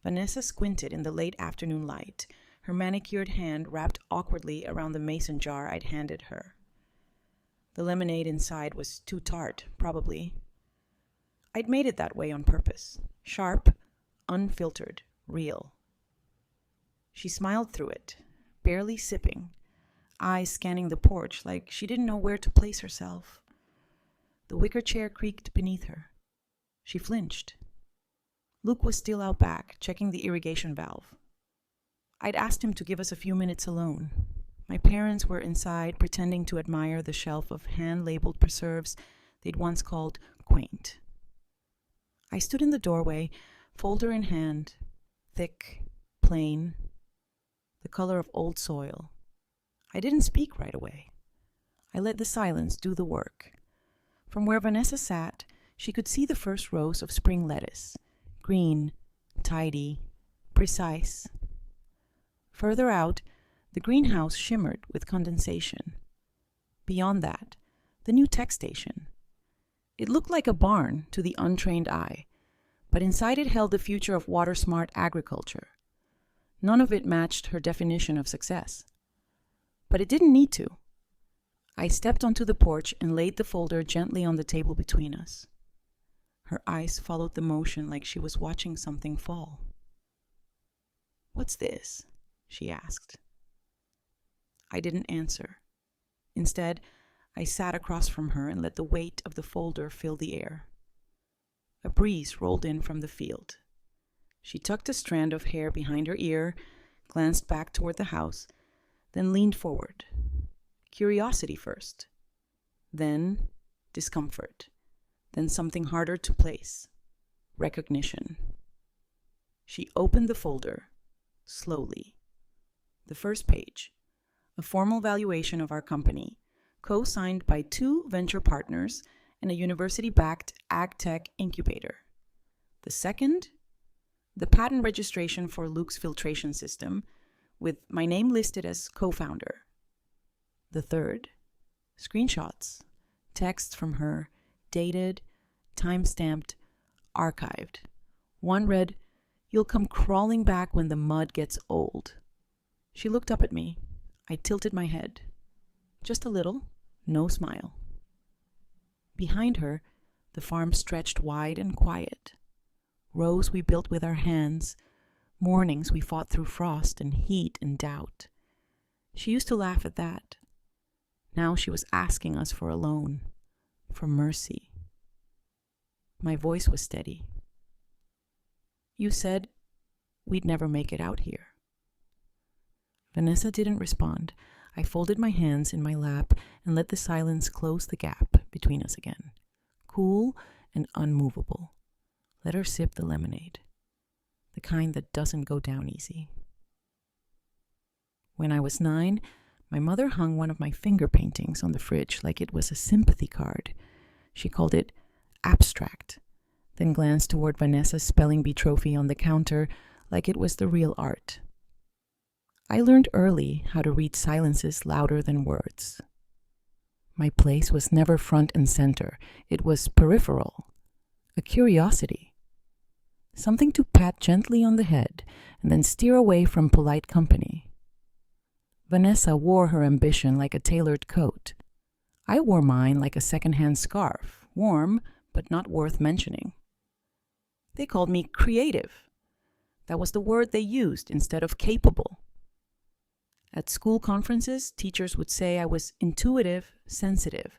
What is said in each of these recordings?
Vanessa squinted in the late afternoon light, her manicured hand wrapped awkwardly around the mason jar I'd handed her. The lemonade inside was too tart, probably. I'd made it that way on purpose. Sharp, unfiltered, real. She smiled through it, barely sipping, eyes scanning the porch like she didn't know where to place herself. The wicker chair creaked beneath her. She flinched. Luke was still out back, checking the irrigation valve. I'd asked him to give us a few minutes alone. My parents were inside, pretending to admire the shelf of hand-labeled preserves they'd once called quaint. I stood in the doorway, folder in hand, thick, plain, the color of old soil. I didn't speak right away. I let the silence do the work. From where Vanessa sat, she could see the first rows of spring lettuce, green, tidy, precise. Further out, the greenhouse shimmered with condensation. Beyond that, the new tech station. It looked like a barn to the untrained eye, but inside it held the future of water-smart agriculture. None of it matched her definition of success. But it didn't need to. I stepped onto the porch and laid the folder gently on the table between us. Her eyes followed the motion like she was watching something fall. "What's this?" she asked. I didn't answer. Instead, I sat across from her and let the weight of the folder fill the air. A breeze rolled in from the field. She tucked a strand of hair behind her ear, glanced back toward the house, then leaned forward. Curiosity first, then discomfort, then something harder to place, recognition. She opened the folder, slowly. The first page, a formal valuation of our company, co-signed by 2 venture partners and a university-backed ag tech incubator. The second, the patent registration for Luke's filtration system, with my name listed as co-founder. The third, screenshots, text from her, dated, time-stamped, archived. One read, "You'll come crawling back when the mud gets old." She looked up at me. I tilted my head. Just a little, no smile. Behind her, the farm stretched wide and quiet. Rows we built with our hands, mornings we fought through frost and heat and doubt. She used to laugh at that. Now she was asking us for a loan, for mercy. My voice was steady. "You said we'd never make it out here." Vanessa didn't respond. I folded my hands in my lap and let the silence close the gap between us again, cool and unmovable. Let her sip the lemonade, the kind that doesn't go down easy. When I was 9, my mother hung one of my finger paintings on the fridge like it was a sympathy card. She called it abstract, then glanced toward Vanessa's spelling bee trophy on the counter like it was the real art. I learned early how to read silences louder than words. My place was never front and center. It was peripheral, a curiosity. Something to pat gently on the head and then steer away from polite company. Vanessa wore her ambition like a tailored coat. I wore mine like a second-hand scarf, warm but not worth mentioning. They called me creative. That was the word they used instead of capable. At school conferences, teachers would say I was intuitive, sensitive,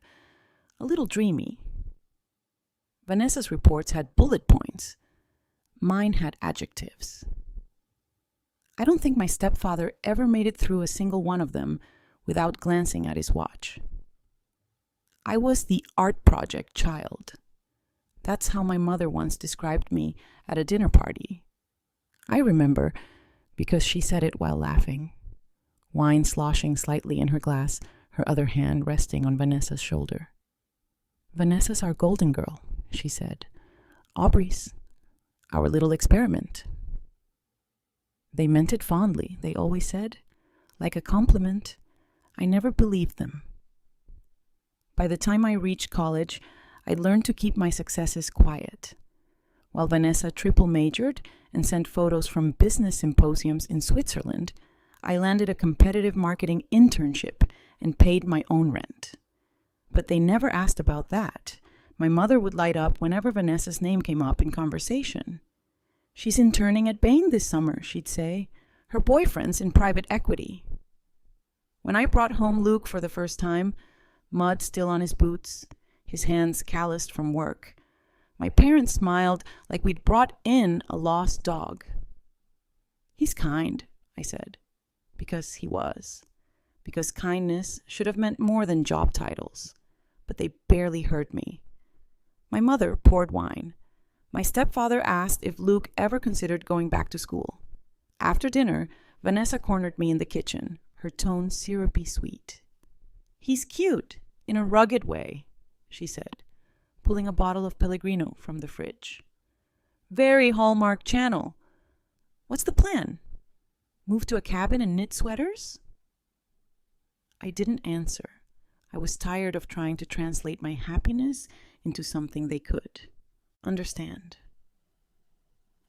a little dreamy. Vanessa's reports had bullet points. Mine had adjectives. I don't think my stepfather ever made it through a single one of them without glancing at his watch. I was the art project child. That's how my mother once described me at a dinner party. I remember because she said it while laughing, wine sloshing slightly in her glass, her other hand resting on Vanessa's shoulder. "Vanessa's our golden girl," she said. "Aubrey's our little experiment." They meant it fondly, they always said, like a compliment. I never believed them. By the time I reached college, I'd learned to keep my successes quiet. While Vanessa triple majored and sent photos from business symposiums in Switzerland, I landed a competitive marketing internship and paid my own rent. But they never asked about that. My mother would light up whenever Vanessa's name came up in conversation. "She's interning at Bain this summer," she'd say. "Her boyfriend's in private equity." When I brought home Luke for the first time, mud still on his boots, his hands calloused from work, my parents smiled like we'd brought in a lost dog. "He's kind," I said, because he was. Because kindness should have meant more than job titles. But they barely heard me. My mother poured wine. My stepfather asked if Luke ever considered going back to school. After dinner, Vanessa cornered me in the kitchen, her tone syrupy sweet. "He's cute, in a rugged way," she said, pulling a bottle of Pellegrino from the fridge. "Very Hallmark Channel. What's the plan? Move to a cabin and knit sweaters?" I didn't answer. I was tired of trying to translate my happiness into something they could understand.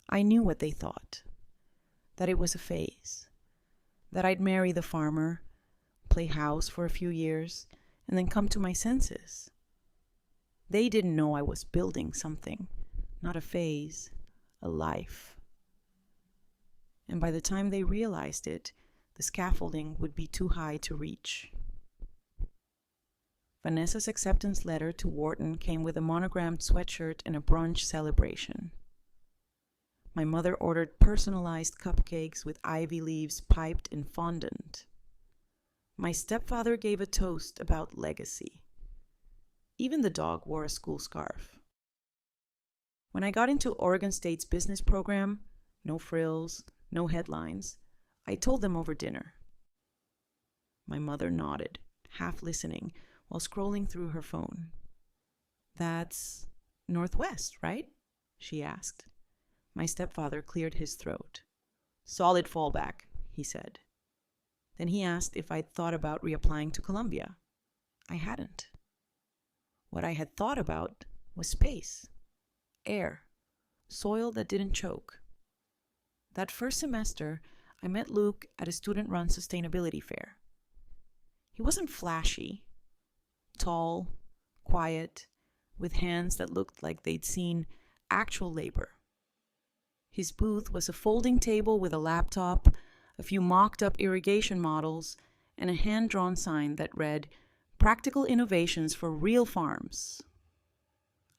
I knew what they thought, that it was a phase, that I'd marry the farmer, play house for a few years, and then come to my senses. They didn't know I was building something, not a phase, a life. And by the time they realized it, the scaffolding would be too high to reach. Vanessa's acceptance letter to Wharton came with a monogrammed sweatshirt and a brunch celebration. My mother ordered personalized cupcakes with ivy leaves piped in fondant. My stepfather gave a toast about legacy. Even the dog wore a school scarf. When I got into Oregon State's business program, no frills, no headlines, I told them over dinner. My mother nodded, half listening, while scrolling through her phone. "That's Northwest, right?" she asked. My stepfather cleared his throat. "Solid fallback," he said. Then he asked if I'd thought about reapplying to Columbia. I hadn't. What I had thought about was space, air, soil that didn't choke. That first semester, I met Luke at a student-run sustainability fair. He wasn't flashy. Tall, quiet, with hands that looked like they'd seen actual labor. His booth was a folding table with a laptop, a few mocked-up irrigation models, and a hand-drawn sign that read, "Practical Innovations for Real Farms."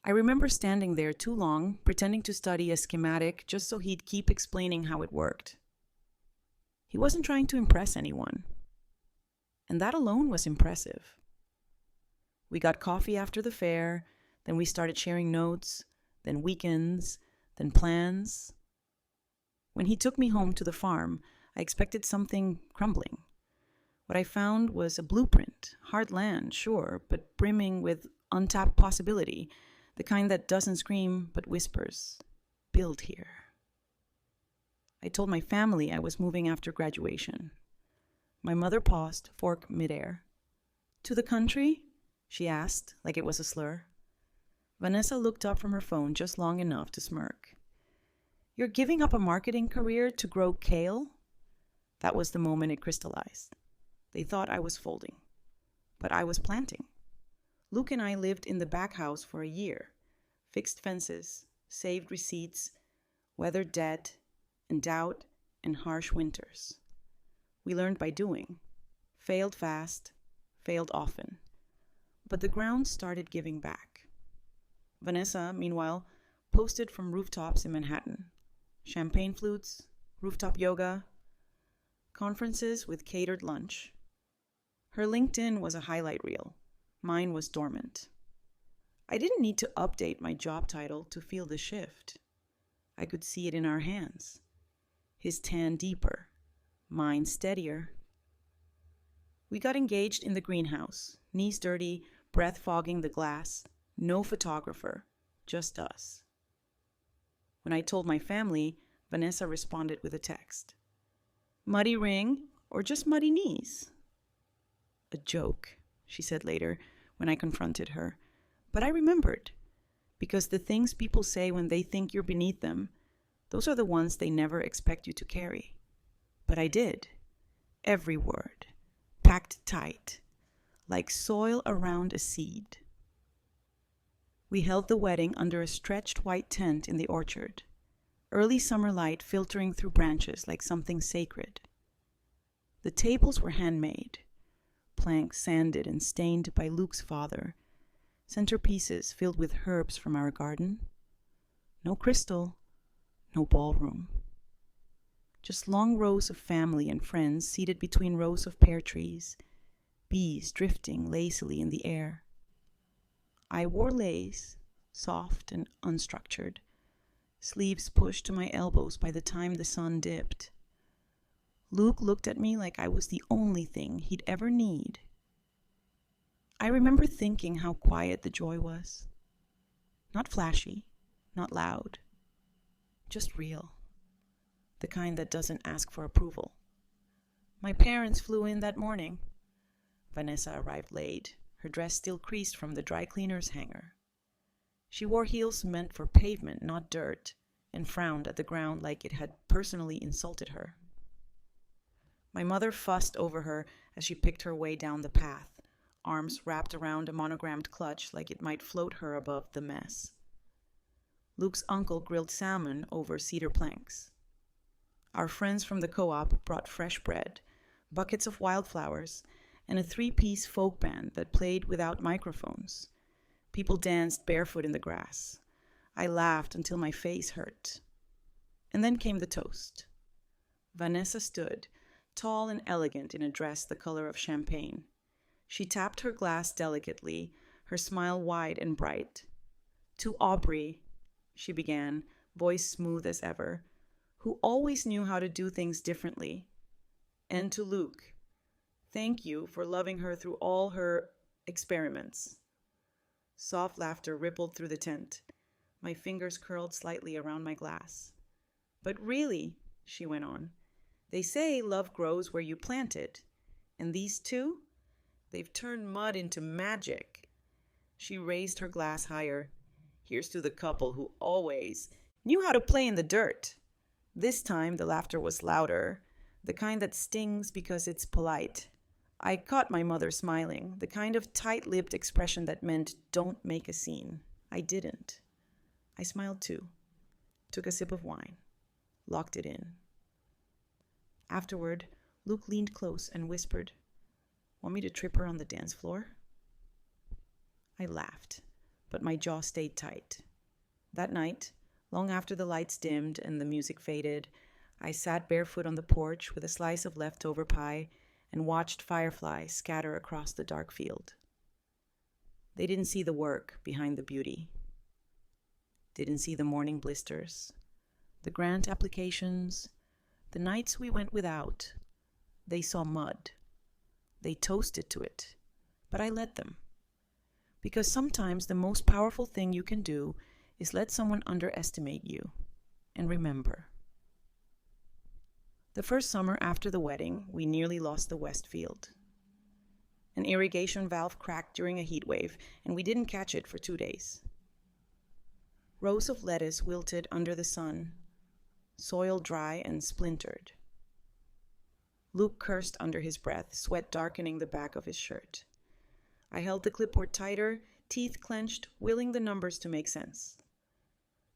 I remember standing there too long, pretending to study a schematic just so he'd keep explaining how it worked. He wasn't trying to impress anyone. And that alone was impressive. We got coffee after the fair, then we started sharing notes, then weekends, then plans. When he took me home to the farm, I expected something crumbling. What I found was a blueprint, hard land, sure, but brimming with untapped possibility, the kind that doesn't scream but whispers, "Build here." I told my family I was moving after graduation. My mother paused, fork midair. "To the country?" she asked, like it was a slur. Vanessa looked up from her phone just long enough to smirk. "You're giving up a marketing career to grow kale?" That was the moment it crystallized. They thought I was folding, but I was planting. Luke and I lived in the back house for a year, fixed fences, saved receipts, weathered debt and doubt and harsh winters. We learned by doing, failed fast, failed often. But the ground started giving back. Vanessa, meanwhile, posted from rooftops in Manhattan. Champagne flutes, rooftop yoga, conferences with catered lunch. Her LinkedIn was a highlight reel. Mine was dormant. I didn't need to update my job title to feel the shift. I could see it in our hands. His tan deeper, mine steadier. We got engaged in the greenhouse, knees dirty, breath fogging the glass, no photographer, just us. When I told my family, Vanessa responded with a text. "Muddy ring or just muddy knees?" "A joke," she said later when I confronted her. But I remembered. Because the things people say when they think you're beneath them, those are the ones they never expect you to carry. But I did. Every word, packed tight, like soil around a seed. We held the wedding under a stretched white tent in the orchard, early summer light filtering through branches like something sacred. The tables were handmade, planks sanded and stained by Luke's father, centerpieces filled with herbs from our garden. No crystal, no ballroom. Just long rows of family and friends seated between rows of pear trees, bees drifting lazily in the air. I wore lace, soft and unstructured, sleeves pushed to my elbows by the time the sun dipped. Luke looked at me like I was the only thing he'd ever need. I remember thinking how quiet the joy was. Not flashy, not loud, just real. The kind that doesn't ask for approval. My parents flew in that morning. Vanessa arrived late, her dress still creased from the dry cleaner's hanger. She wore heels meant for pavement, not dirt, and frowned at the ground like it had personally insulted her. My mother fussed over her as she picked her way down the path, arms wrapped around a monogrammed clutch like it might float her above the mess. Luke's uncle grilled salmon over cedar planks. Our friends from the co-op brought fresh bread, buckets of wildflowers, and a 3-piece folk band that played without microphones. People danced barefoot in the grass. I laughed until my face hurt. And then came the toast. Vanessa stood, tall and elegant in a dress the color of champagne. She tapped her glass delicately, her smile wide and bright. "To Aubrey," she began, voice smooth as ever, who always knew how to do things differently. "And to Luke. Thank you for loving her through all her experiments." Soft laughter rippled through the tent. My fingers curled slightly around my glass. "But really," she went on, "they say love grows where you plant it. And these two? They've turned mud into magic." She raised her glass higher. "Here's to the couple who always knew how to play in the dirt." This time the laughter was louder, the kind that stings because it's polite. I caught my mother smiling, the kind of tight-lipped expression that meant, "Don't make a scene." I didn't. I smiled too, took a sip of wine, locked it in. Afterward, Luke leaned close and whispered, "Want me to trip her on the dance floor?" I laughed, but my jaw stayed tight. That night, long after the lights dimmed and the music faded, I sat barefoot on the porch with a slice of leftover pie and watched fireflies scatter across the dark field. They didn't see the work behind the beauty. Didn't see the morning blisters, the grant applications, the nights we went without. They saw mud. They toasted to it, but I let them. Because sometimes the most powerful thing you can do is let someone underestimate you and remember. The first summer after the wedding, we nearly lost the West Field. An irrigation valve cracked during a heat wave, and we didn't catch it for 2 days. Rows of lettuce wilted under the sun, soil dry and splintered. Luke cursed under his breath, sweat darkening the back of his shirt. I held the clipboard tighter, teeth clenched, willing the numbers to make sense.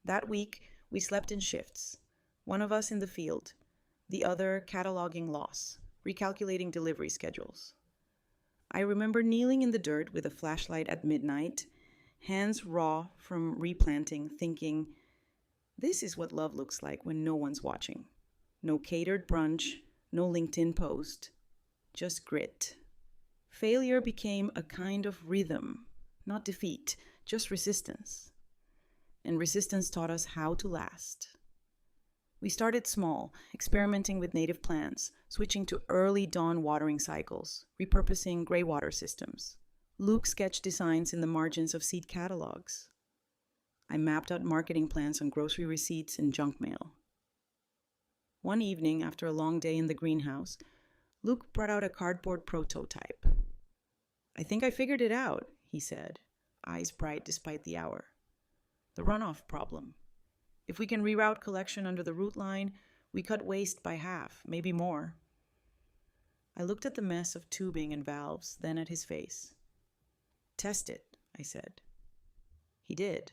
That week, we slept in shifts, one of us in the field, the other cataloging loss, recalculating delivery schedules. I remember kneeling in the dirt with a flashlight at midnight, hands raw from replanting, thinking, this is what love looks like when no one's watching. No catered brunch, no LinkedIn post, just grit. Failure became a kind of rhythm, not defeat, just resistance. And resistance taught us how to last. We started small, experimenting with native plants, switching to early dawn watering cycles, repurposing gray water systems. Luke sketched designs in the margins of seed catalogs. I mapped out marketing plans on grocery receipts and junk mail. One evening, after a long day in the greenhouse, Luke brought out a cardboard prototype. "I think I figured it out," he said, eyes bright despite the hour. The runoff problem. If we can reroute collection under the root line, we cut waste by half, maybe more. I looked at the mess of tubing and valves, then at his face. Test it, I said. He did.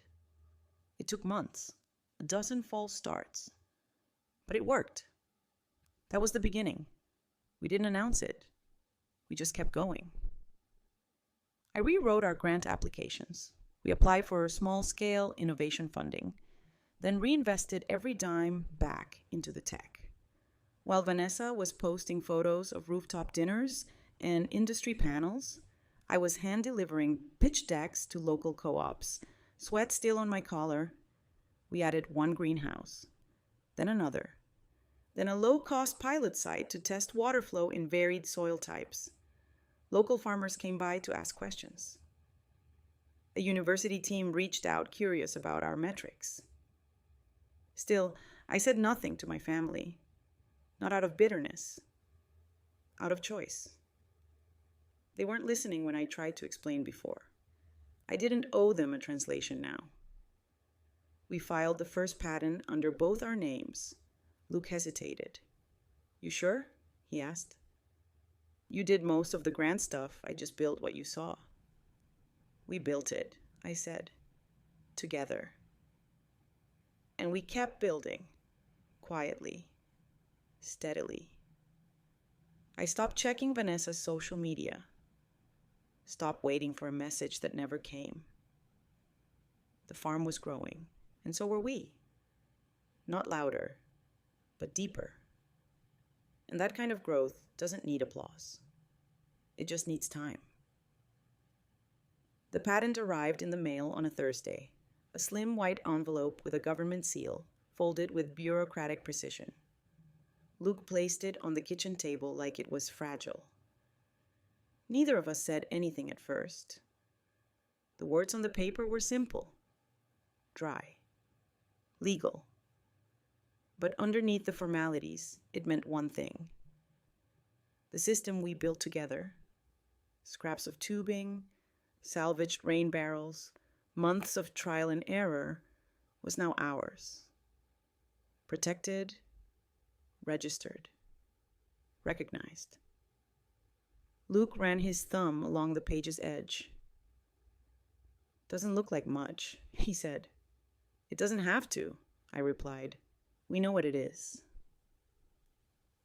It took months, a dozen false starts. But it worked. That was the beginning. We didn't announce it. We just kept going. I rewrote our grant applications. We applied for small-scale innovation funding, then reinvested every dime back into the tech. While Vanessa was posting photos of rooftop dinners and industry panels, I was hand-delivering pitch decks to local co-ops, sweat still on my collar. We added one greenhouse, then another, then a low-cost pilot site to test water flow in varied soil types. Local farmers came by to ask questions. A university team reached out curious about our metrics. Still, I said nothing to my family, not out of bitterness, out of choice. They weren't listening when I tried to explain before. I didn't owe them a translation now. We filed the first patent under both our names. Luke hesitated. You sure? He asked. You did most of the grant stuff. I just built what you saw. We built it, I said, together. And we kept building, quietly, steadily. I stopped checking Vanessa's social media. Stopped waiting for a message that never came. The farm was growing, and so were we. Not louder, but deeper. And that kind of growth doesn't need applause. It just needs time. The patent arrived in the mail on a Thursday, a slim white envelope with a government seal, folded with bureaucratic precision. Luke placed it on the kitchen table like it was fragile. Neither of us said anything at first. The words on the paper were simple, dry, legal. But underneath the formalities, it meant one thing. The system we built together, scraps of tubing, salvaged rain barrels, months of trial and error, was now ours. Protected, registered, recognized. Luke ran his thumb along the page's edge. Doesn't look like much, he said. It doesn't have to, I replied. We know what it is.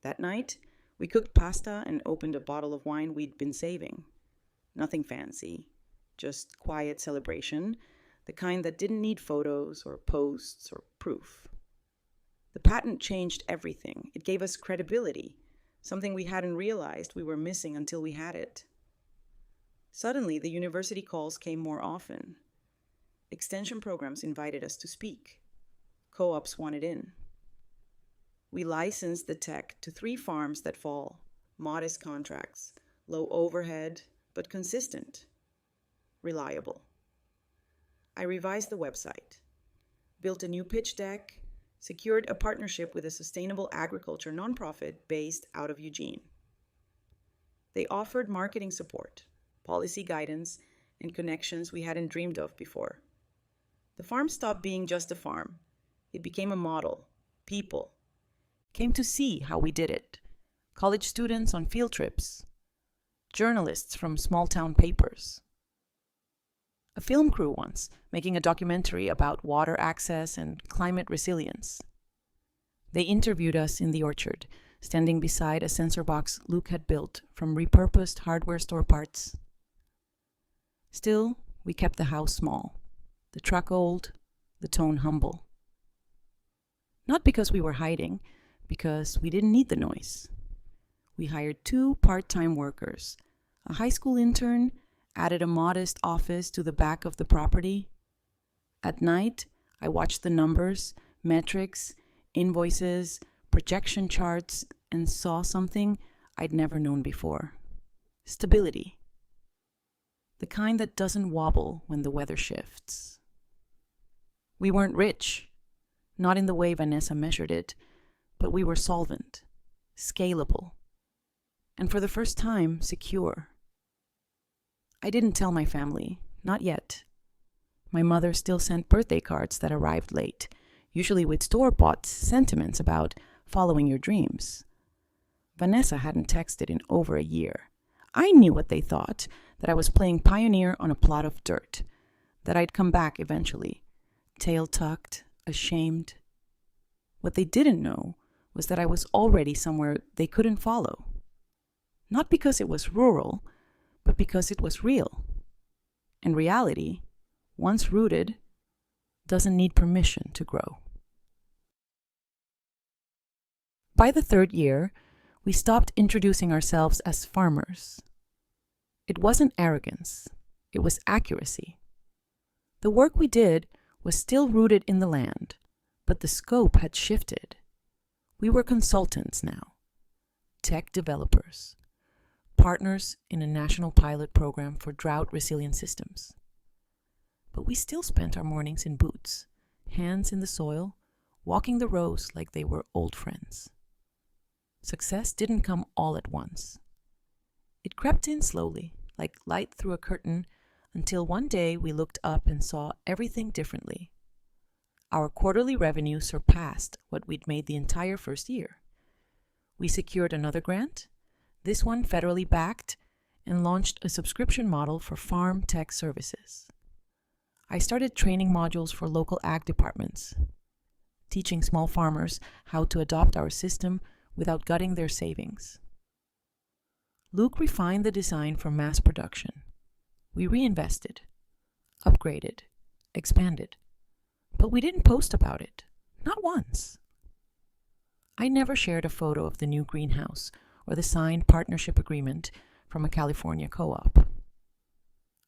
That night, we cooked pasta and opened a bottle of wine we'd been saving. Nothing fancy, just quiet celebration, the kind that didn't need photos or posts or proof. The patent changed everything. It gave us credibility, something we hadn't realized we were missing until we had it. Suddenly, the university calls came more often. Extension programs invited us to speak. Co-ops wanted in. We licensed the tech to 3 farms that fall, modest contracts, low overhead, but consistent, reliable. I revised the website, built a new pitch deck, secured a partnership with a sustainable agriculture nonprofit based out of Eugene. They offered marketing support, policy guidance, and connections we hadn't dreamed of before. The farm stopped being just a farm. It became a model. People came to see how we did it. College students on field trips. Journalists from small-town papers. A film crew once, making a documentary about water access and climate resilience. They interviewed us in the orchard, standing beside a sensor box Luke had built from repurposed hardware store parts. Still, we kept the house small, the truck old, the tone humble. Not because we were hiding, because we didn't need the noise. We hired 2 part-time workers, a high school intern, added a modest office to the back of the property. At night, I watched the numbers, metrics, invoices, projection charts, and saw something I'd never known before. Stability. The kind that doesn't wobble when the weather shifts. We weren't rich, not in the way Vanessa measured it, but we were solvent, scalable, and for the first time, secure. I didn't tell my family, not yet. My mother still sent birthday cards that arrived late, usually with store-bought sentiments about following your dreams. Vanessa hadn't texted in over a year. I knew what they thought, that I was playing pioneer on a plot of dirt, that I'd come back eventually, tail tucked, ashamed. What they didn't know was that I was already somewhere they couldn't follow. Not because it was rural, but because it was real. And reality, once rooted, doesn't need permission to grow. By the third year, we stopped introducing ourselves as farmers. It wasn't arrogance, it was accuracy. The work we did was still rooted in the land, but the scope had shifted. We were consultants now, tech developers, partners in a national pilot program for drought-resilient systems. But we still spent our mornings in boots, hands in the soil, walking the rows like they were old friends. Success didn't come all at once. It crept in slowly, like light through a curtain, until one day we looked up and saw everything differently. Our quarterly revenue surpassed what we'd made the entire first year. We secured another grant, this one federally backed, and launched a subscription model for farm tech services. I started training modules for local ag departments, teaching small farmers how to adopt our system without gutting their savings. Luke refined the design for mass production. We reinvested, upgraded, expanded. But we didn't post about it, not once. I never shared a photo of the new greenhouse or the signed partnership agreement from a California co-op.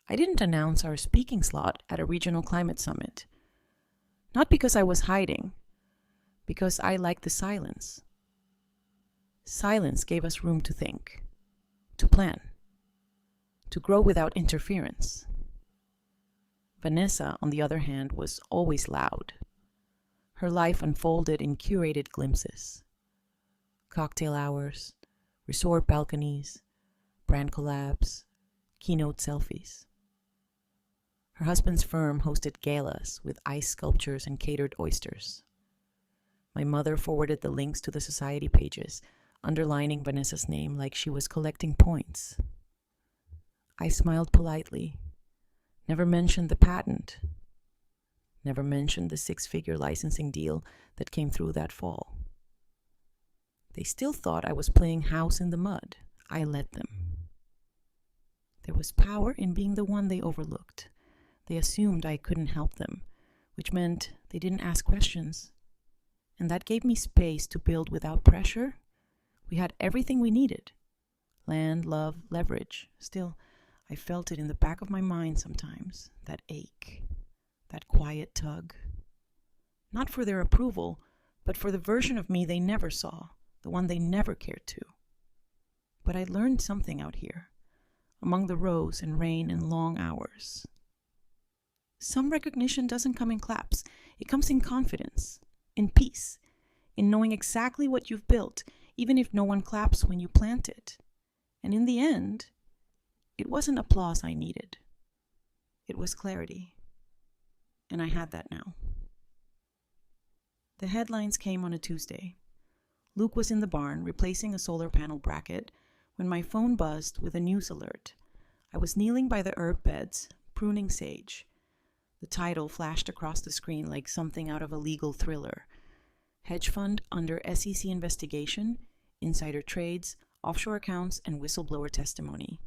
I didn't announce our speaking slot at a regional climate summit. Not because I was hiding, because I liked the silence. Silence gave us room to think, to plan, to grow without interference. Vanessa, on the other hand, was always loud. Her life unfolded in curated glimpses. Cocktail hours, resort balconies, brand collabs, keynote selfies. Her husband's firm hosted galas with ice sculptures and catered oysters. My mother forwarded the links to the society pages, underlining Vanessa's name like she was collecting points. I smiled politely, never mentioned the patent, never mentioned the 6-figure licensing deal that came through that fall. They still thought I was playing house in the mud. I let them. There was power in being the one they overlooked. They assumed I couldn't help them, which meant they didn't ask questions. And that gave me space to build without pressure. We had everything we needed. Land, love, leverage. Still, I felt it in the back of my mind sometimes, that ache, that quiet tug. Not for their approval, but for the version of me they never saw, the one they never cared to. But I learned something out here, among the rows and rain and long hours. Some recognition doesn't come in claps. It comes in confidence, in peace, in knowing exactly what you've built, even if no one claps when you plant it. And in the end, it wasn't applause I needed. It was clarity. And I had that now. The headlines came on a Tuesday. Luke was in the barn replacing a solar panel bracket when my phone buzzed with a news alert. I was kneeling by the herb beds, pruning sage. The title flashed across the screen like something out of a legal thriller. Hedge fund under SEC investigation, insider trades, offshore accounts, and whistleblower testimony.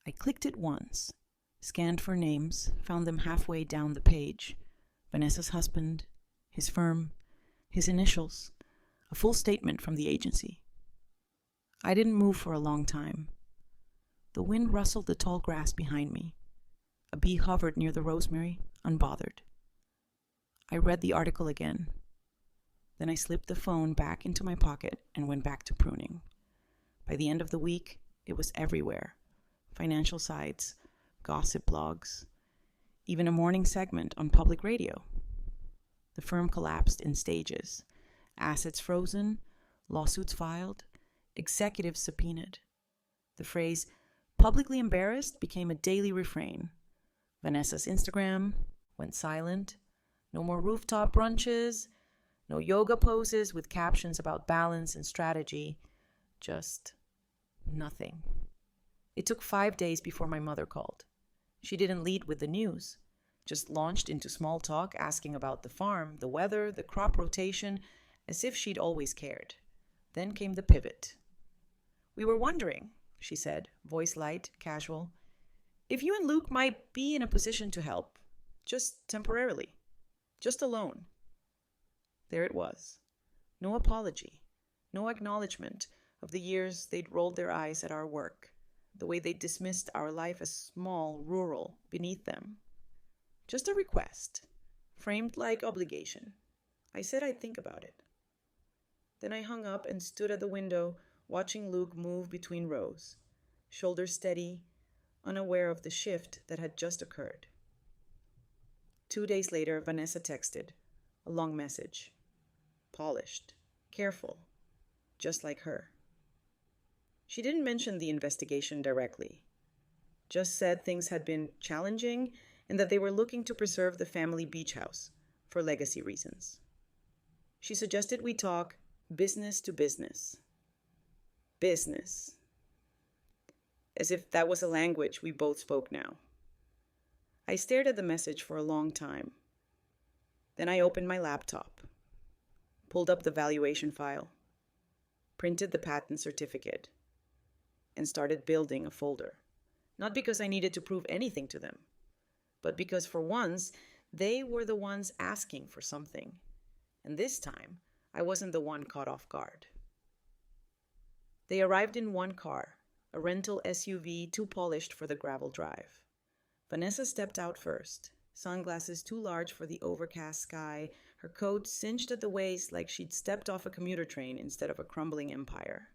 I clicked it once, scanned for names, found them halfway down the page. Vanessa's husband, his firm, his initials, a full statement from the agency. I didn't move for a long time. The wind rustled the tall grass behind me. A bee hovered near the rosemary, unbothered. I read the article again. Then I slipped the phone back into my pocket and went back to pruning. By the end of the week, it was everywhere. Financial sites, gossip blogs, even a morning segment on public radio. The firm collapsed in stages. Assets frozen, lawsuits filed, executives subpoenaed. The phrase, publicly embarrassed, became a daily refrain. Vanessa's Instagram, Went silent. No more rooftop brunches. No yoga poses with captions about balance and strategy. Just nothing. It took 5 days before my mother called. She didn't lead with the news, just launched into small talk asking about the farm, the weather, the crop rotation, as if she'd always cared. Then came the pivot. "We were wondering," she said, voice light, casual, "if you and Luke might be in a position to help, just temporarily, just alone." There it was. No apology, no acknowledgement of the years they'd rolled their eyes at our work, the way they'd dismissed our life as small, rural, beneath them. Just a request, framed like obligation. I said I'd think about it. Then I hung up and stood at the window, watching Luke move between rows, shoulders steady, unaware of the shift that had just occurred. 2 days later, Vanessa texted, a long message. Polished, careful, just like her. She didn't mention the investigation directly, just said things had been challenging and that they were looking to preserve the family beach house for legacy reasons. She suggested we talk business to business. Business. As if that was a language we both spoke now. I stared at the message for a long time. Then I opened my laptop, pulled up the valuation file, printed the patent certificate, and started building a folder. Not because I needed to prove anything to them, but because for once, they were the ones asking for something. And this time, I wasn't the one caught off guard. They arrived in one car, a rental SUV too polished for the gravel drive. Vanessa stepped out first, sunglasses too large for the overcast sky, her coat cinched at the waist like she'd stepped off a commuter train instead of a crumbling empire.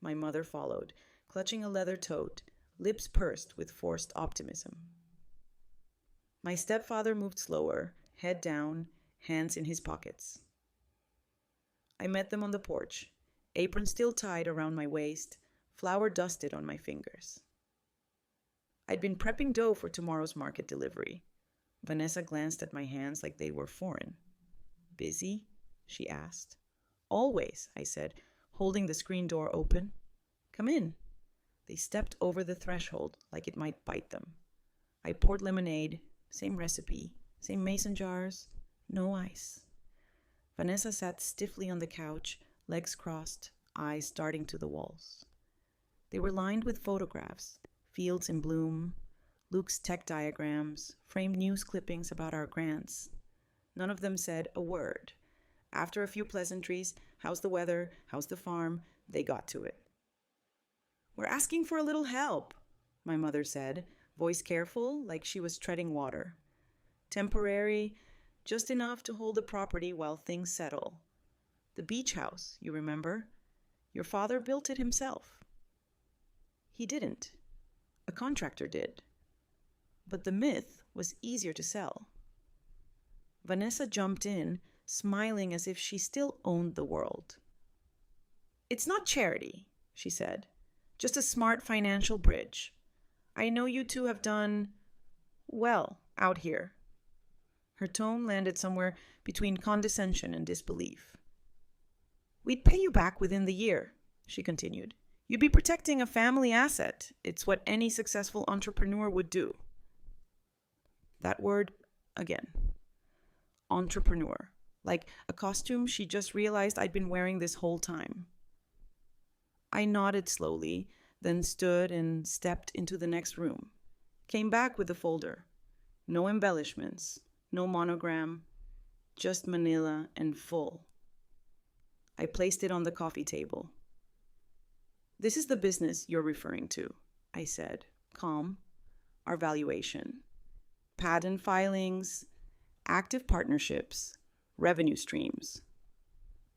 My mother followed, clutching a leather tote, lips pursed with forced optimism. My stepfather moved slower, head down, hands in his pockets. I met them on the porch, apron still tied around my waist, flour dusted on my fingers. I'd been prepping dough for tomorrow's market delivery. Vanessa glanced at my hands like they were foreign. "Busy?" she asked. "Always," I said, holding the screen door open. "Come in." They stepped over the threshold like it might bite them. I poured lemonade, same recipe, same mason jars, no ice. Vanessa sat stiffly on the couch, legs crossed, eyes darting to the walls. They were lined with photographs, fields in bloom, Luke's tech diagrams, framed news clippings about our grants. None of them said a word. After a few pleasantries, how's the weather, how's the farm, they got to it. "We're asking for a little help," my mother said, voice careful, like she was treading water. "Temporary, just enough to hold the property while things settle. The beach house, you remember? Your father built it himself." He didn't. A contractor did. But the myth was easier to sell. Vanessa jumped in, smiling as if she still owned the world. "It's not charity," she said. "Just a smart financial bridge. I know you two have done well out here." Her tone landed somewhere between condescension and disbelief. "We'd pay you back within the year," she continued. "You'd be protecting a family asset. It's what any successful entrepreneur would do." That word again. Entrepreneur. Like a costume she just realized I'd been wearing this whole time. I nodded slowly, then stood and stepped into the next room. Came back with the folder. No embellishments, no monogram, just manila and full. I placed it on the coffee table. "This is the business you're referring to," I said, calm. "Our valuation. Patent filings, active partnerships, revenue streams."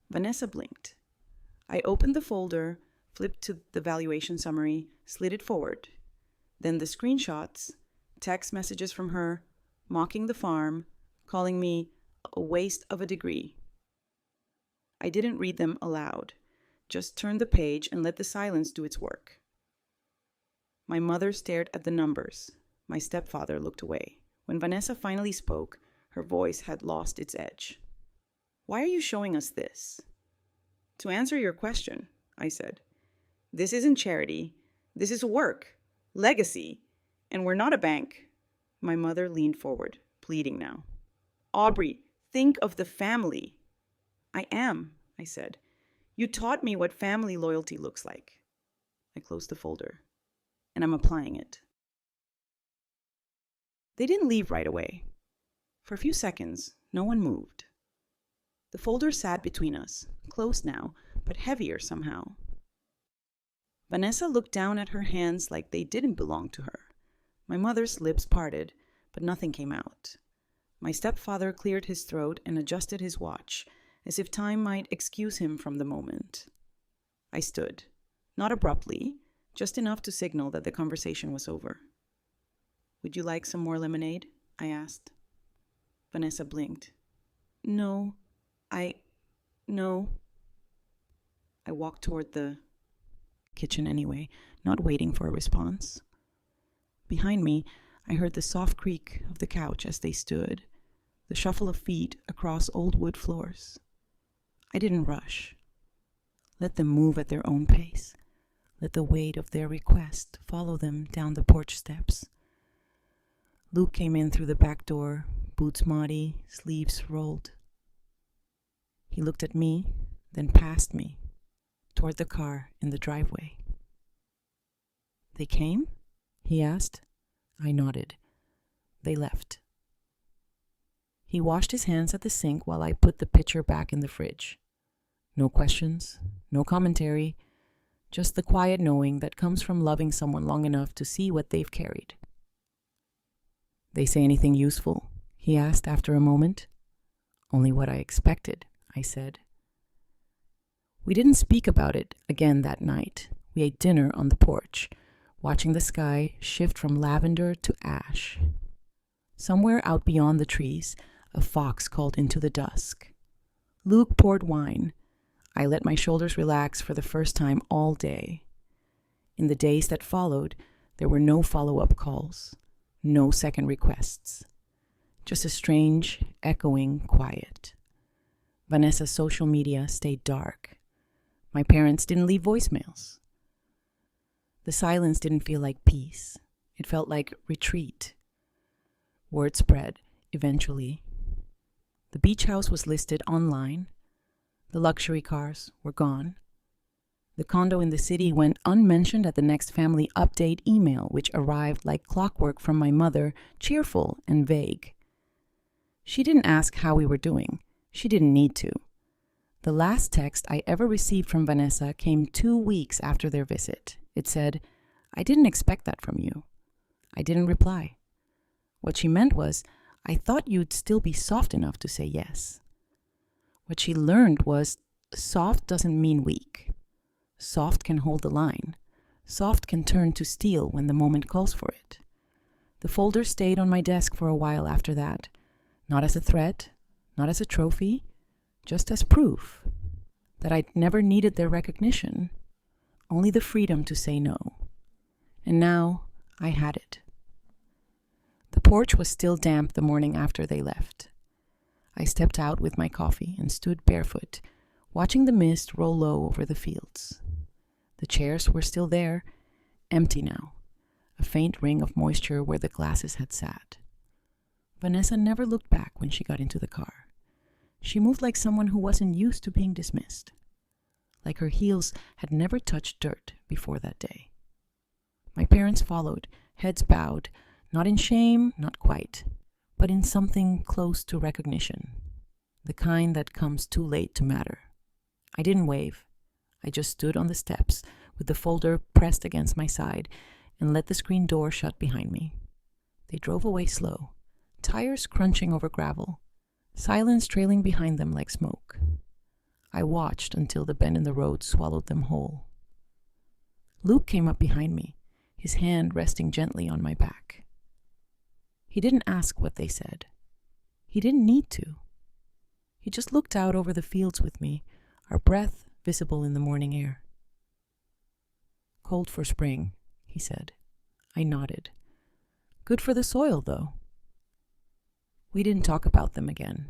Vanessa blinked. I opened the folder, flipped to the valuation summary, slid it forward. Then the screenshots, text messages from her, mocking the farm, calling me a waste of a degree. I didn't read them aloud, just turned the page and let the silence do its work. My mother stared at the numbers. My stepfather looked away. When Vanessa finally spoke, her voice had lost its edge. "Why are you showing us this?" "To answer your question," I said. "This isn't charity. This is work, legacy, and we're not a bank." My mother leaned forward, pleading now. "Aubrey, think of the family." "I am," I said. "You taught me what family loyalty looks like." I closed the folder, and I'm applying it. They didn't leave right away. For a few seconds, no one moved. The folder sat between us, closed now, but heavier somehow. Vanessa looked down at her hands like they didn't belong to her. My mother's lips parted, but nothing came out. My stepfather cleared his throat and adjusted his watch, as if time might excuse him from the moment. I stood, not abruptly, just enough to signal that the conversation was over. "Would you like some more lemonade?" I asked. Vanessa blinked. No. I walked toward the kitchen anyway, not waiting for a response. Behind me, I heard the soft creak of the couch as they stood, the shuffle of feet across old wood floors. I didn't rush. Let them move at their own pace. Let the weight of their request follow them down the porch steps. Luke came in through the back door, boots muddy, sleeves rolled. He looked at me, then past me, toward the car in the driveway. "They came?" he asked. I nodded. They left. He washed his hands at the sink while I put the pitcher back in the fridge. No questions, no commentary, just the quiet knowing that comes from loving someone long enough to see what they've carried. "They say anything useful?" he asked after a moment. "Only what I expected," I said. We didn't speak about it again that night. We ate dinner on the porch, watching the sky shift from lavender to ash. Somewhere out beyond the trees, a fox called into the dusk. Luke poured wine. I let my shoulders relax for the first time all day. In the days that followed, there were no follow-up calls, no second requests. Just a strange, echoing quiet. Vanessa's social media stayed dark. My parents didn't leave voicemails. The silence didn't feel like peace. It felt like retreat. Word spread, eventually. The beach house was listed online. The luxury cars were gone. The condo in the city went unmentioned at the next family update email, which arrived like clockwork from my mother, cheerful and vague. She didn't ask how we were doing. She didn't need to. The last text I ever received from Vanessa came 2 weeks after their visit. It said, "I didn't expect that from you." I didn't reply. What she meant was, I thought you'd still be soft enough to say yes. What she learned was, soft doesn't mean weak. Soft can hold the line. Soft can turn to steel when the moment calls for it. The folder stayed on my desk for a while after that, not as a threat, not as a trophy, just as proof that I'd never needed their recognition, only the freedom to say no. And now I had it. The porch was still damp the morning after they left. I stepped out with my coffee and stood barefoot, watching the mist roll low over the fields. The chairs were still there, empty now, a faint ring of moisture where the glasses had sat. Vanessa never looked back when she got into the car. She moved like someone who wasn't used to being dismissed, like her heels had never touched dirt before that day. My parents followed, heads bowed, not in shame, not quite, but in something close to recognition, the kind that comes too late to matter. I didn't wave. I just stood on the steps with the folder pressed against my side and let the screen door shut behind me. They drove away slow, tires crunching over gravel, silence trailing behind them like smoke. I watched until the bend in the road swallowed them whole. Luke came up behind me, his hand resting gently on my back. He didn't ask what they said. He didn't need to. He just looked out over the fields with me, our breath visible in the morning air. "Cold for spring," he said. I nodded. "Good for the soil, though." We didn't talk about them again.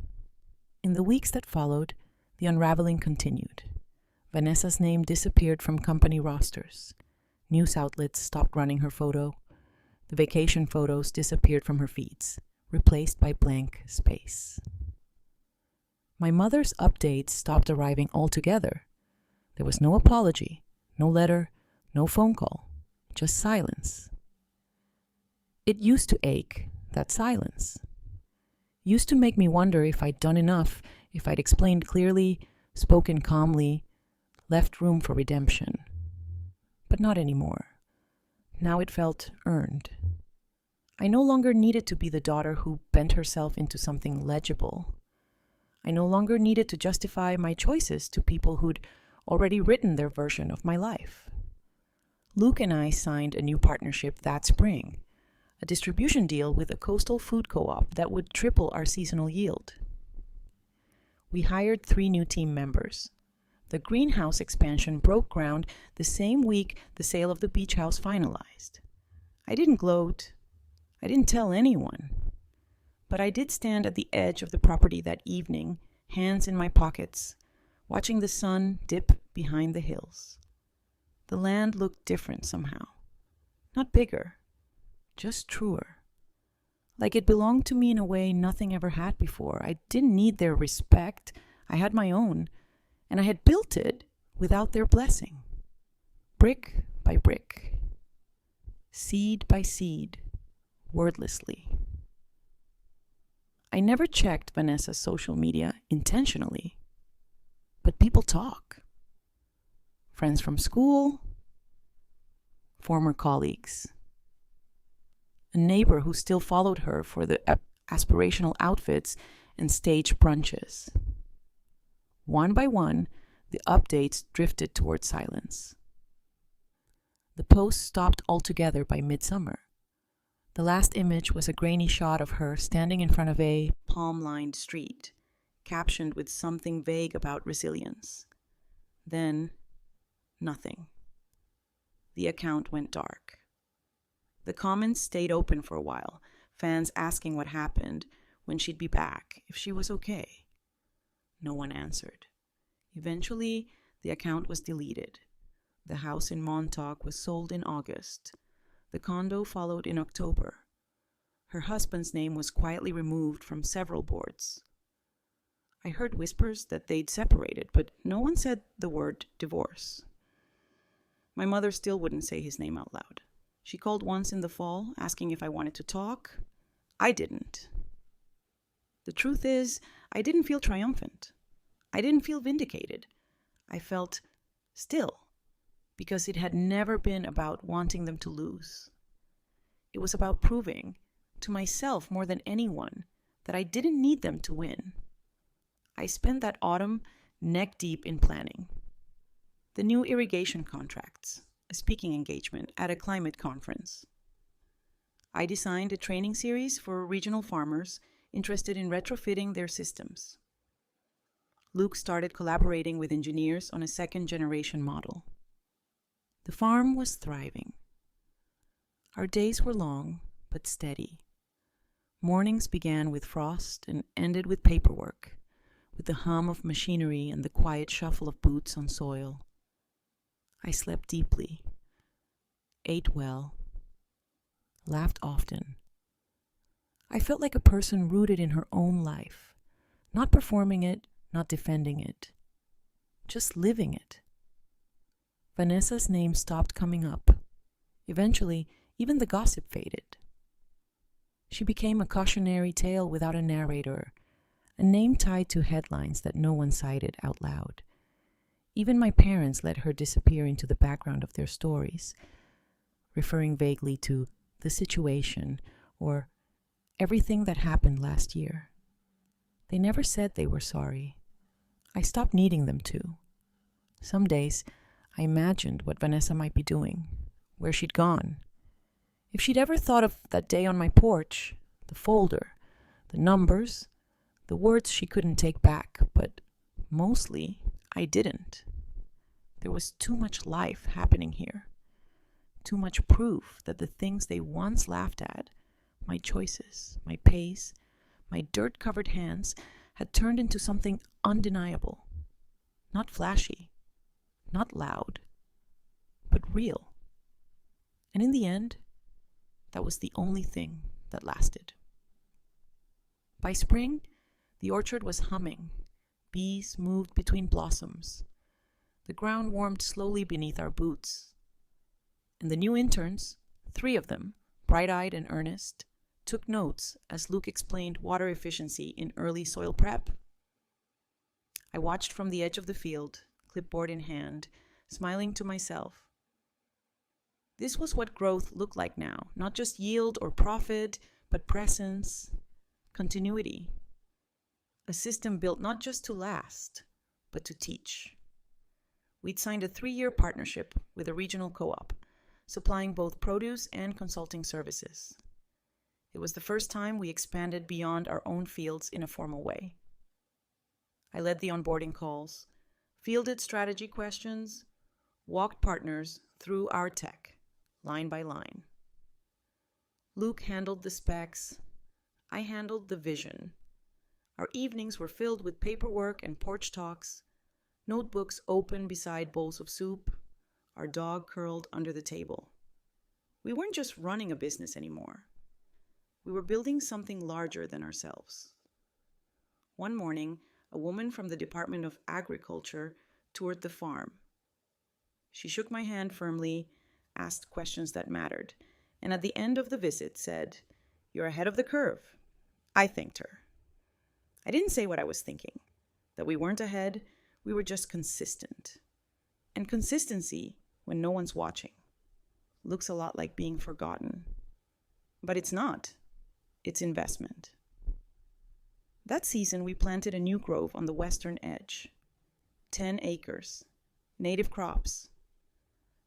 In the weeks that followed, the unraveling continued. Vanessa's name disappeared from company rosters. News outlets stopped running her photo. The vacation photos disappeared from her feeds, replaced by blank space. My mother's updates stopped arriving altogether. There was no apology, no letter, no phone call, just silence. It used to ache, that silence. Used to make me wonder if I'd done enough, if I'd explained clearly, spoken calmly, left room for redemption. But not anymore. Now it felt earned. I no longer needed to be the daughter who bent herself into something legible. I no longer needed to justify my choices to people who'd already written their version of my life. Luke and I signed a new partnership that spring, a distribution deal with a coastal food co-op that would triple our seasonal yield. We hired 3 new team members. The greenhouse expansion broke ground the same week the sale of the beach house finalized. I didn't gloat. I didn't tell anyone. But I did stand at the edge of the property that evening, hands in my pockets, watching the sun dip behind the hills. The land looked different somehow. Not bigger, just truer. Like it belonged to me in a way nothing ever had before. I didn't need their respect. I had my own. And I had built it without their blessing. Brick by brick. Seed by seed. Wordlessly. I never checked Vanessa's social media intentionally. But people talk. Friends from school. Former colleagues. A neighbor who still followed her for the aspirational outfits and stage brunches. One by one, the updates drifted toward silence. The posts stopped altogether by midsummer. The last image was a grainy shot of her standing in front of a palm-lined street, captioned with something vague about resilience. Then, nothing. The account went dark. The comments stayed open for a while, fans asking what happened, when she'd be back, if she was okay. No one answered. Eventually, the account was deleted. The house in Montauk was sold in August. The condo followed in October. Her husband's name was quietly removed from several boards. I heard whispers that they'd separated, but no one said the word divorce. My mother still wouldn't say his name out loud. She called once in the fall, asking if I wanted to talk. I didn't. The truth is, I didn't feel triumphant. I didn't feel vindicated. I felt still, because it had never been about wanting them to lose. It was about proving, to myself more than anyone, that I didn't need them to win. I spent that autumn neck deep in planning. The new irrigation contracts, a speaking engagement at a climate conference. I designed a training series for regional farmers interested in retrofitting their systems. Luke started collaborating with engineers on a second-generation model. The farm was thriving. Our days were long, but steady. Mornings began with frost and ended with paperwork, with the hum of machinery and the quiet shuffle of boots on soil. I slept deeply, ate well, laughed often. I felt like a person rooted in her own life, not performing it, not defending it, just living it. Vanessa's name stopped coming up. Eventually, even the gossip faded. She became a cautionary tale without a narrator, a name tied to headlines that no one cited out loud. Even my parents let her disappear into the background of their stories, referring vaguely to the situation or everything that happened last year. They never said they were sorry. I stopped needing them to. Some days, I imagined what Vanessa might be doing, where she'd gone. If she'd ever thought of that day on my porch, the folder, the numbers, the words she couldn't take back, but mostly I didn't. There was too much life happening here. Too much proof that the things they once laughed at, my choices, my pace, My dirt-covered hands had turned into something undeniable. Not flashy, not loud, but real. And in the end, that was the only thing that lasted. By spring, the orchard was humming. Bees moved between blossoms. The ground warmed slowly beneath our boots. And the new interns, 3 of them, bright-eyed and earnest, took notes as Luke explained water efficiency in early soil prep. I watched from the edge of the field, clipboard in hand, smiling to myself. This was what growth looked like now, not just yield or profit, but presence, continuity. A system built not just to last, but to teach. We'd signed a 3-year partnership with a regional co-op, supplying both produce and consulting services. It was the first time we expanded beyond our own fields in a formal way. I led the onboarding calls, fielded strategy questions, walked partners through our tech, line by line. Luke handled the specs. I handled the vision. Our evenings were filled with paperwork and porch talks, notebooks open beside bowls of soup, our dog curled under the table. We weren't just running a business anymore. We were building something larger than ourselves. One morning, a woman from the Department of Agriculture toured the farm. She shook my hand firmly, asked questions that mattered, and at the end of the visit said, "You're ahead of the curve." I thanked her. I didn't say what I was thinking, that we weren't ahead, we were just consistent. And consistency, when no one's watching, looks a lot like being forgotten. But it's not. It's investment. That season, we planted a new grove on the western edge. 10 acres, native crops,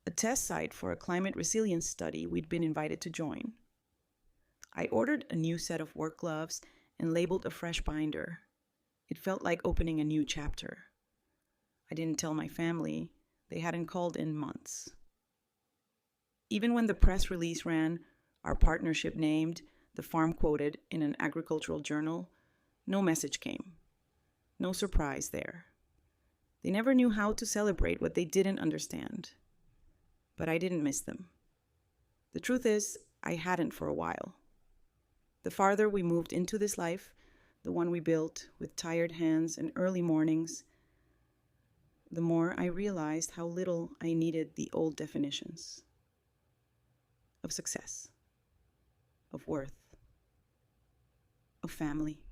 a test site for a climate resilience study we'd been invited to join. I ordered a new set of work gloves and labeled a fresh binder. It felt like opening a new chapter. I didn't tell my family. They hadn't called in months. Even when the press release ran, our partnership named, the farm quoted in an agricultural journal, no message came. No surprise there. They never knew how to celebrate what they didn't understand. But I didn't miss them. The truth is, I hadn't for a while. The farther we moved into this life, the one we built with tired hands and early mornings, the more I realized how little I needed the old definitions of success, of worth, of family.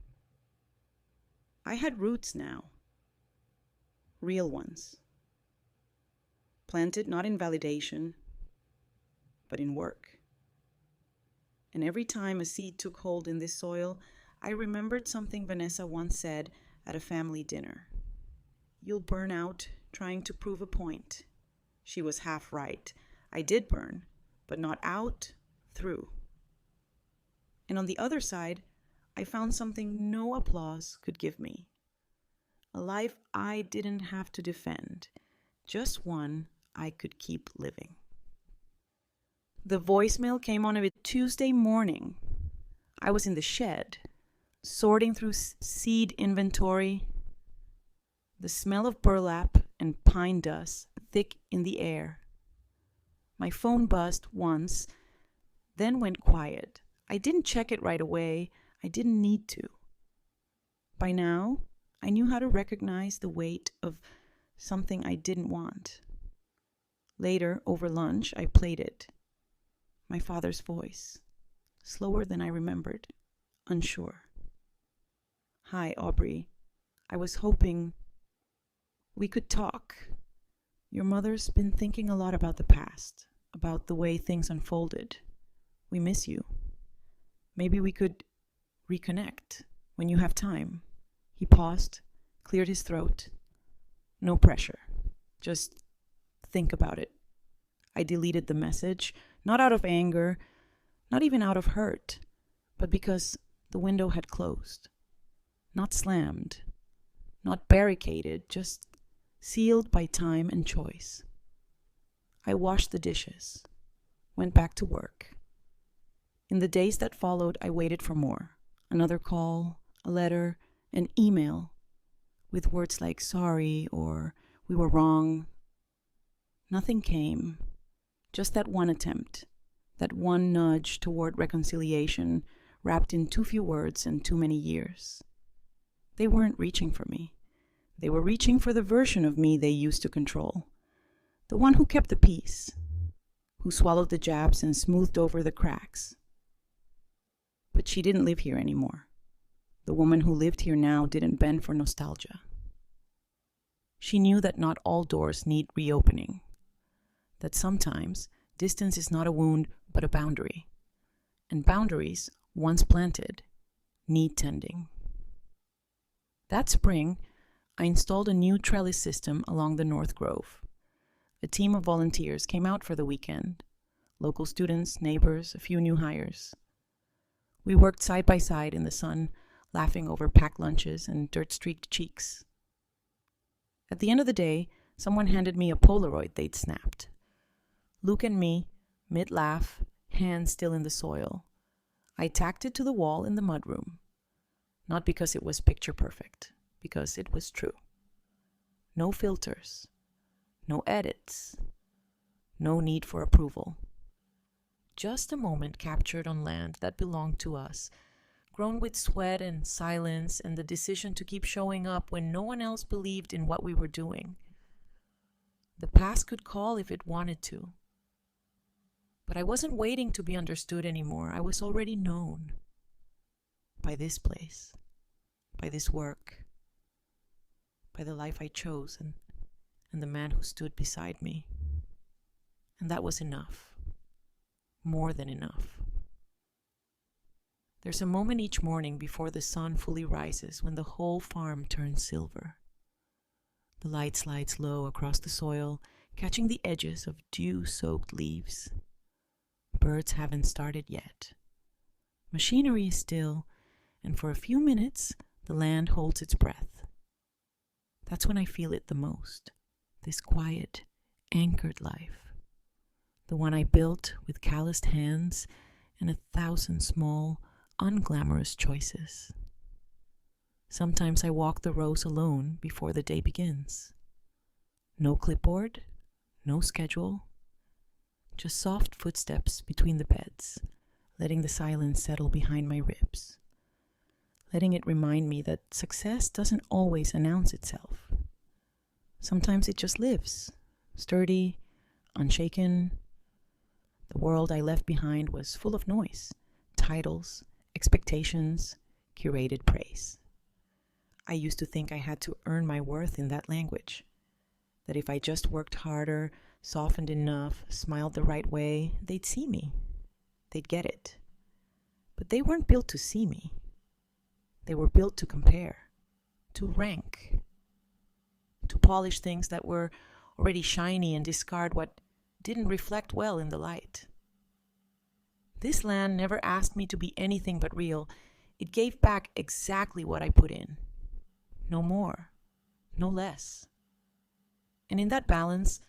I had roots now, real ones, planted not in validation, but in work. And every time a seed took hold in this soil, I remembered something Vanessa once said at a family dinner. "You'll burn out trying to prove a point." She was half right. I did burn, but not out, through. And on the other side, I found something no applause could give me. A life I didn't have to defend, just one I could keep living. The voicemail came on a Tuesday morning. I was in the shed, sorting through seed inventory. The smell of burlap and pine dust thick in the air. My phone buzzed once, then went quiet. I didn't check it right away. I didn't need to. By now, I knew how to recognize the weight of something I didn't want. Later, over lunch, I played it. My father's voice, slower than I remembered, unsure. "Hi, Aubrey. I was hoping we could talk. Your mother's been thinking a lot about the past, about the way things unfolded. We miss you. Maybe we could reconnect when you have time." He paused, cleared his throat. No pressure. Just think about it. I deleted the message, not out of anger, not even out of hurt, but because the window had closed. Not slammed, not barricaded, just sealed by time and choice. I washed the dishes, went back to work. In the days that followed, I waited for more. Another call, a letter, an email with words like sorry or we were wrong. Nothing came, just that one attempt, that one nudge toward reconciliation wrapped in too few words and too many years. They weren't reaching for me. They were reaching for the version of me they used to control, the one who kept the peace, who swallowed the jabs and smoothed over the cracks. But she didn't live here anymore. The woman who lived here now didn't bend for nostalgia. She knew that not all doors need reopening, that sometimes distance is not a wound but a boundary, and boundaries, once planted, need tending. That spring, I installed a new trellis system along the North Grove. A team of volunteers came out for the weekend, local students, neighbors, a few new hires. We worked side by side in the sun, laughing over packed lunches and dirt-streaked cheeks. At the end of the day, someone handed me a Polaroid they'd snapped. Luke and me, mid-laugh, hands still in the soil. I tacked it to the wall in the mudroom. Not because it was picture perfect, because it was true. No filters, no edits, no need for approval. Just a moment captured on land that belonged to us, grown with sweat and silence and the decision to keep showing up when no one else believed in what we were doing. The past could call if it wanted to. But I wasn't waiting to be understood anymore. I was already known by this place, by this work, by the life I chose and the man who stood beside me. And that was enough, more than enough. There's a moment each morning before the sun fully rises when the whole farm turns silver. The light slides low across the soil, catching the edges of dew-soaked leaves. Birds haven't started yet. Machinery is still, and for a few minutes, the land holds its breath. That's when I feel it the most, this quiet, anchored life. The one I built with calloused hands and 1,000 small, unglamorous choices. Sometimes I walk the rows alone before the day begins. No clipboard, no schedule, just soft footsteps between the beds, letting the silence settle behind my ribs, letting it remind me that success doesn't always announce itself. Sometimes it just lives, sturdy, unshaken. The world I left behind was full of noise, titles, expectations, curated praise. I used to think I had to earn my worth in that language, that if I just worked harder, softened enough, smiled the right way, they'd see me. They'd get it. But they weren't built to see me. They were built to compare, to rank, to polish things that were already shiny and discard what didn't reflect well in the light. This land never asked me to be anything but real. It gave back exactly what I put in. No more, no less. And in that balance,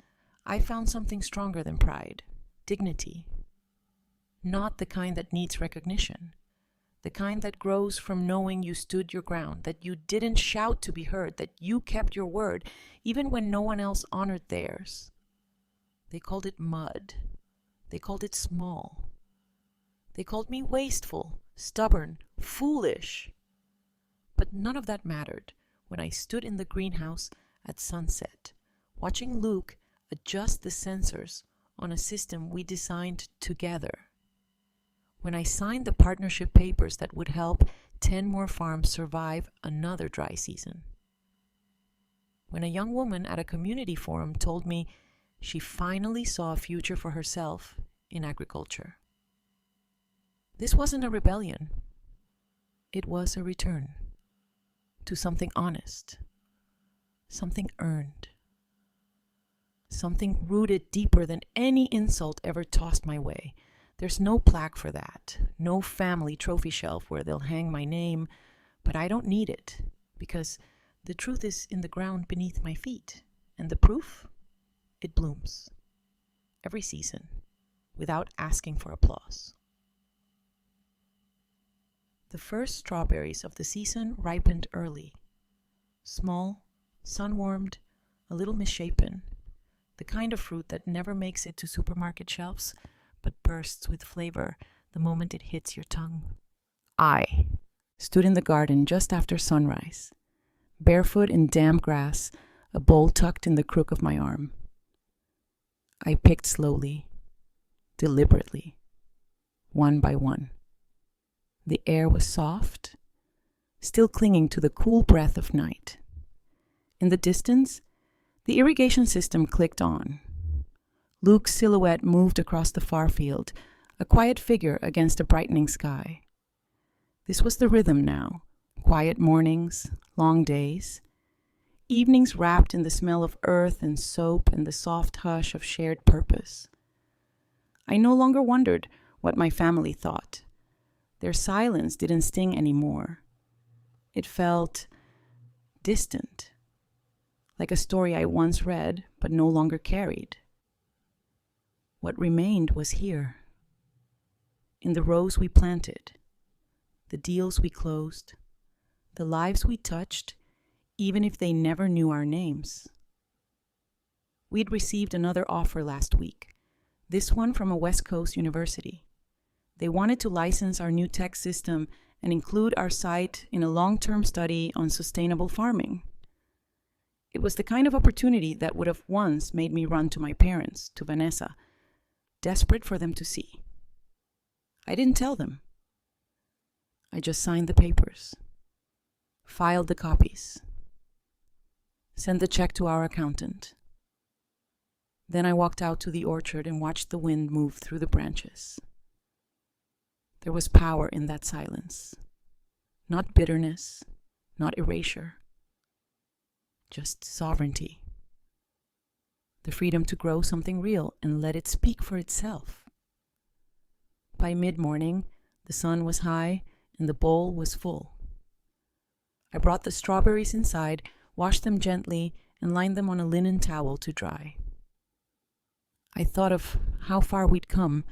I found something stronger than pride, dignity. Not the kind that needs recognition, the kind that grows from knowing you stood your ground, that you didn't shout to be heard, that you kept your word, even when no one else honored theirs. They called it mud. They called it small. They called me wasteful, stubborn, foolish. But none of that mattered when I stood in the greenhouse at sunset, watching Luke adjust the sensors on a system we designed together. When I signed the partnership papers that would help 10 more farms survive another dry season. When a young woman at a community forum told me she finally saw a future for herself in agriculture. This wasn't a rebellion. It was a return to something honest, something earned, something rooted deeper than any insult ever tossed my way. There's no plaque for that, no family trophy shelf where they'll hang my name, but I don't need it because the truth is in the ground beneath my feet, and the proof, it blooms every season without asking for applause. The first strawberries of the season ripened early. Small, sun-warmed, a little misshapen. The kind of fruit that never makes it to supermarket shelves, but bursts with flavor the moment it hits your tongue. I stood in the garden just after sunrise, barefoot in damp grass, a bowl tucked in the crook of my arm. I picked slowly, deliberately, one by one. The air was soft, still clinging to the cool breath of night. In the distance, the irrigation system clicked on. Luke's silhouette moved across the far field, a quiet figure against a brightening sky. This was the rhythm now. Quiet mornings, long days, evenings wrapped in the smell of earth and soap and the soft hush of shared purpose. I no longer wondered what my family thought. Their silence didn't sting anymore. It felt distant, like a story I once read but no longer carried. What remained was here, in the rows we planted, the deals we closed, the lives we touched, even if they never knew our names. We'd received another offer last week, this one from a West Coast university. They wanted to license our new tech system and include our site in a long-term study on sustainable farming. It was the kind of opportunity that would have once made me run to my parents, to Vanessa, desperate for them to see. I didn't tell them. I just signed the papers, filed the copies, sent the check to our accountant. Then I walked out to the orchard and watched the wind move through the branches. There was power in that silence. Not bitterness, not erasure. Just sovereignty. The freedom to grow something real and let it speak for itself. By mid-morning, the sun was high and the bowl was full. I brought the strawberries inside, washed them gently, and lined them on a linen towel to dry. I thought of how far we'd come,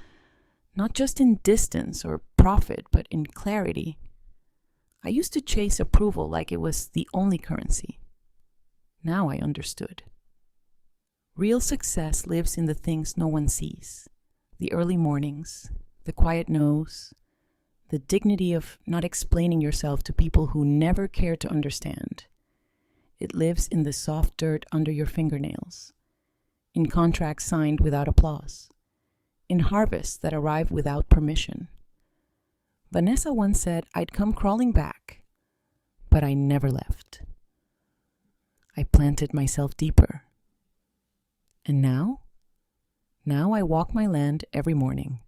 not just in distance or profit, but in clarity. I used to chase approval like it was the only currency. Now I understood. Real success lives in the things no one sees. The early mornings, the quiet no's, the dignity of not explaining yourself to people who never care to understand. It lives in the soft dirt under your fingernails, in contracts signed without applause, in harvests that arrive without permission. Vanessa once said I'd come crawling back, but I never left. I planted myself deeper. And now I walk my land every morning,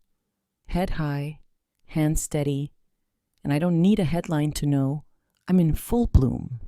head high, hands steady, and I don't need a headline to know I'm in full bloom.